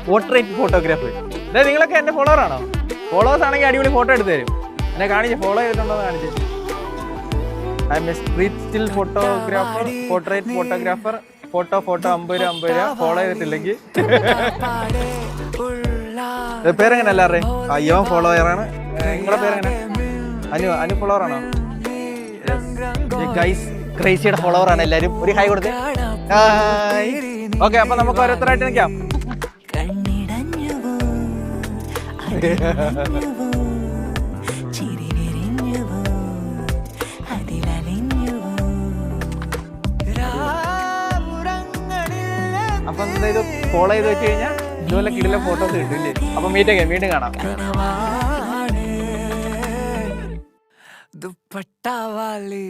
Portrait photographer. അതായത് നിങ്ങളൊക്കെ എൻ്റെ ഫോളോവർ ആണോ? ഫോളോവേഴ്സ് ആണെങ്കിൽ അടിപൊളി ഫോട്ടോ എടുത്ത് തരും. എന്നെ കാണിച്ച് ഫോളോ ചെയ്തിട്ടുണ്ടോ എന്ന് കാണിച്ച്. I M A street still photographer, portrait photographer. Photo 50 രൂപ. ഫോളോ ചെയ്തിട്ടില്ലെങ്കിൽ പേരെങ്ങനെ എല്ലാവരുടെയും? അയ്യോ ഫോളോവറാണ്. നിങ്ങളുടെ പേരെങ്ങനെ? അനു ഫോളോവർ ആണോ? ഗൈസ് ക്രേസിയുടെ ഫോളോവർ ആണ് എല്ലാവരും. ഒരു ഹായ് കൊടുത്തേ. ഓക്കെ, അപ്പൊ നമുക്ക് ഓരോരുത്തരായിട്ട് നിൽക്കാം. അപ്പൊ എന്തായാലും ഫോളോ ചെയ്ത് വെച്ച് കഴിഞ്ഞാൽ ഇതുപോലെ കിടില ഫോട്ടോസ് കിട്ടില്ലേ? അപ്പൊ വീണ്ടും കാണാം. दुपट्टा वाली